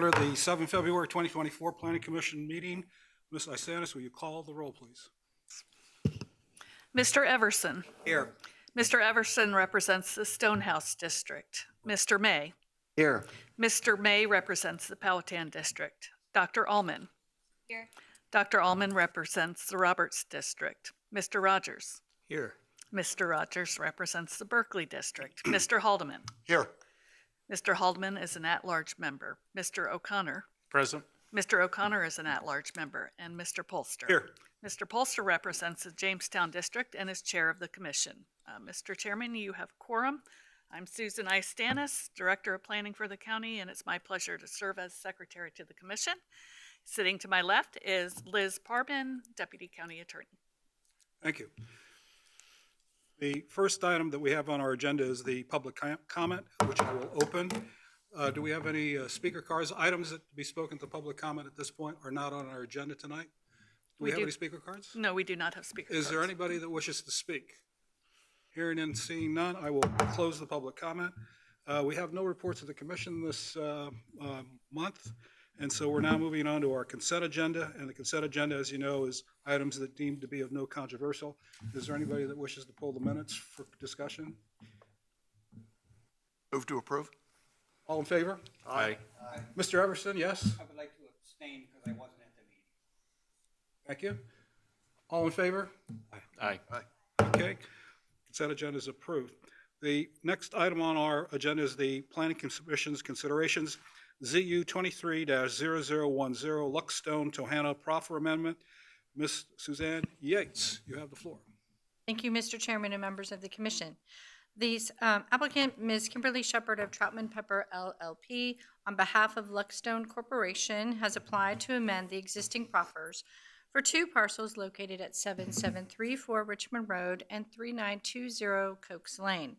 order the 7 February 2024 Planning Commission meeting. Ms. Isanis, will you call the roll, please? Mr. Everson. Here. Mr. Everson represents the Stonehouse District. Mr. May. Here. Mr. May represents the Powhatan District. Dr. Allman. Here. Dr. Allman represents the Roberts District. Mr. Rogers. Here. Mr. Rogers represents the Berkeley District. Mr. Haldeman. Here. Mr. Haldeman is an at-large member. Mr. O'Connor. Present. Mr. O'Connor is an at-large member. And Mr. Polster. Here. Mr. Polster represents the Jamestown District and is chair of the commission. Mr. Chairman, you have quorum. I'm Susan Istanis, Director of Planning for the county, and it's my pleasure to serve as secretary to the commission. Sitting to my left is Liz Parbin, Deputy County Attorney. Thank you. The first item that we have on our agenda is the public comment, which I will open. Do we have any speaker cards? Items that to be spoken to public comment at this point are not on our agenda tonight. Do we have any speaker cards? No, we do not have speaker cards. Is there anybody that wishes to speak? Hearing and seeing none, I will close the public comment. We have no reports of the commission this month, and so we're now moving on to our consent agenda. And the consent agenda, as you know, is items that deemed to be of no controversial. Is there anybody that wishes to pull the minutes for discussion? Move to approve. All in favor? Aye. Mr. Everson, yes? I would like to abstain because I wasn't at the meeting. Thank you. All in favor? Aye. Okay. Consent agenda is approved. The next item on our agenda is the Planning Commission's considerations, ZU 23-0010 Luckstone Toano Proffer Amendment. Ms. Suzanne Yates, you have the floor. Thank you, Mr. Chairman and members of the commission. The applicant, Ms. Kimberly Shepard of Troutman Pepper LLP, on behalf of Luckstone Corporation, has applied to amend the existing proffers for two parcels located at 7734 Richmond Road and 3920 Cokes Lane.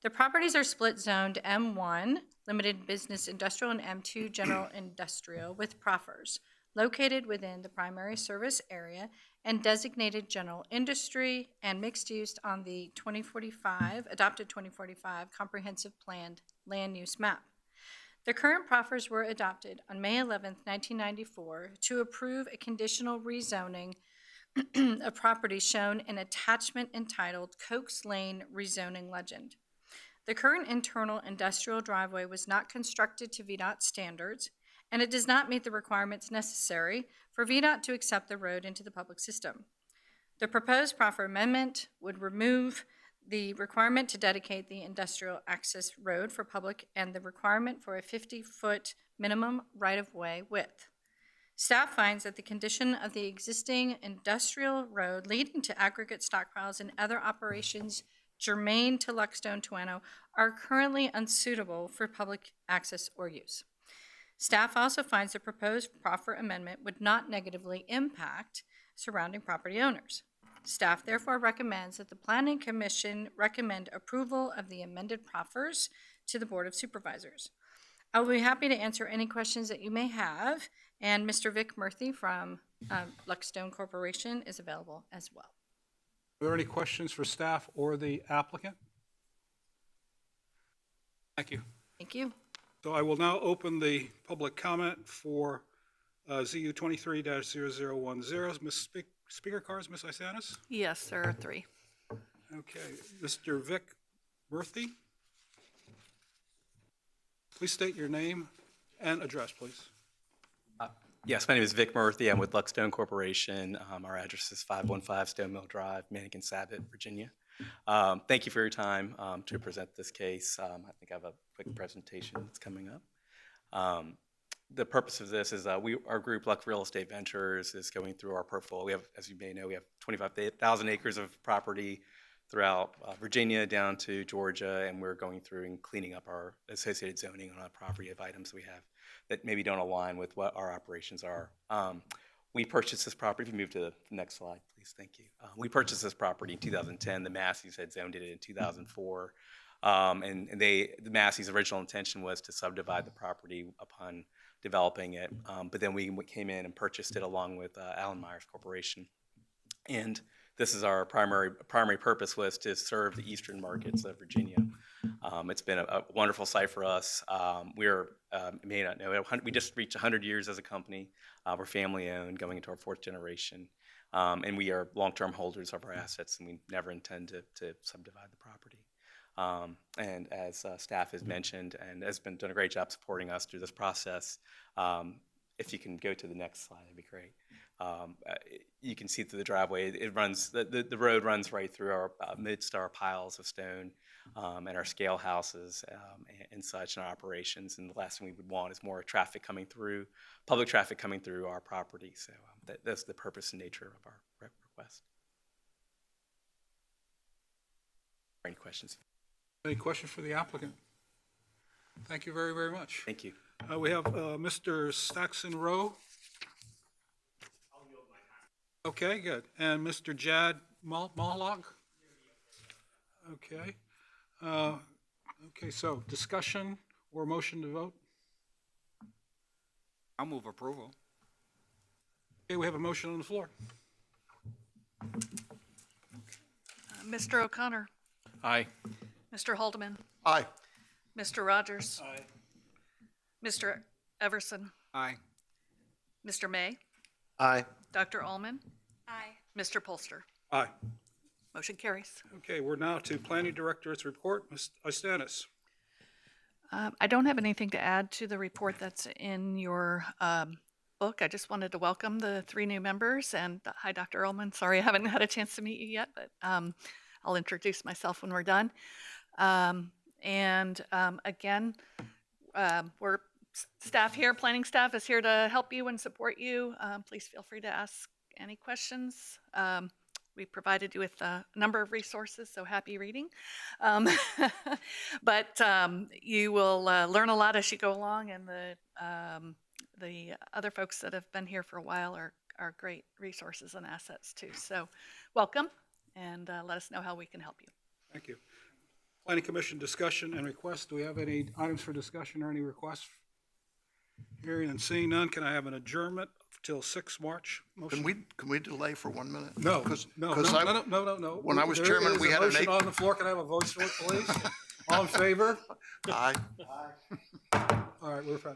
The properties are split zoned M1, Limited Business Industrial, and M2, General Industrial, with proffers located within the primary service area and designated general industry and mixed use on the adopted 2045 comprehensive planned land use map. The current proffers were adopted on May 11, 1994 to approve a conditional rezoning of property shown in attachment entitled Cokes Lane Rezoning Legend. The current internal industrial driveway was not constructed to VDOT standards, and it does not meet the requirements necessary for VDOT to accept the road into the public system. The proposed proffer amendment would remove the requirement to dedicate the industrial access road for public and the requirement for a 50-foot minimum right-of-way width. Staff finds that the condition of the existing industrial road leading to aggregate stockpiles and other operations germane to Luckstone Toano are currently unsuitable for public access or use. Staff also finds the proposed proffer amendment would not negatively impact surrounding property owners. Staff therefore recommends that the Planning Commission recommend approval of the amended proffers to the Board of Supervisors. I will be happy to answer any questions that you may have, and Mr. Vic Murthy from Luckstone Corporation is available as well. Are there any questions for staff or the applicant? Thank you. Thank you. So I will now open the public comment for ZU 23-0010. Ms. Speaker cards, Ms. Isanis? Yes, there are three. Okay. Mr. Vic Murthy? Please state your name and address, please. Yes, my name is Vic Murthy. I'm with Luckstone Corporation. Our address is 515 Stone Mill Drive, Mannequin-Sabot, Virginia. Thank you for your time to present this case. I think I have a quick presentation that's coming up. The purpose of this is our group, Luck Real Estate Ventures, is going through our portfolio. We have, as you may know, we have 25,000 acres of property throughout Virginia down to Georgia, and we're going through and cleaning up our associated zoning on our property of items we have that maybe don't align with what our operations are. We purchased this property. If you move to the next slide, please. Thank you. We purchased this property in 2010. The Massey's had zoned it in 2004. And the Massey's original intention was to subdivide the property upon developing it. But then we came in and purchased it along with Allen Myers Corporation. And this is our primary purpose was to serve the eastern markets of Virginia. It's been a wonderful site for us. You may not know, we just reached 100 years as a company. We're family-owned, going into our 4th generation. And we are long-term holders of our assets, and we never intend to subdivide the property. And as staff has mentioned and has been doing a great job supporting us through this process, if you can go to the next slide, that'd be great. You can see through the driveway, it runs, the road runs right through our midst our piles of stone and our scale houses and such in our operations. And the last thing we would want is more traffic coming through, public traffic coming through our property. So that's the purpose and nature of our request. Any questions? Any questions for the applicant? Thank you very, very much. Thank you. We have Mr. Saxon Rowe. Okay, good. And Mr. Jad Mohlock? Okay. Okay, so discussion or motion to vote? I'll move approval. Okay, we have a motion on the floor. Mr. O'Connor, Aye. Mr. Haldeman, Aye. Mr. Rogers, Aye. Mr. Everson, Aye. Mr. May, Aye. Dr. Ullman. Aye. Mr. Polster. Aye. Motion carries. Okay, we're now to Planning Director's report. Ms. Istanis. I don't have anything to add to the report that's in your book. I just wanted to welcome the 3 new members. And hi, Dr. Ullman. Sorry I haven't had a chance to meet you yet, but I'll introduce myself when we're done. Again, we're staff here, planning staff is here to help you and support you. Please feel free to ask any questions. We provided you with a number of resources, so happy reading. But you will learn a lot as you go along, and the other folks that have been here for a while are great resources and assets too. So welcome, and let us know how we can help you. Thank you. Planning Commission discussion and requests. Do we have any items for discussion or any requests? Hearing and seeing none, can I have an adjournment till 6 March? Motion? Can we delay for 1 minute? No, no. When I was There chairman, is we a had an motion 8. on the floor. Can I have a voice vote, please? All in favor? Aye. All right, we're fine.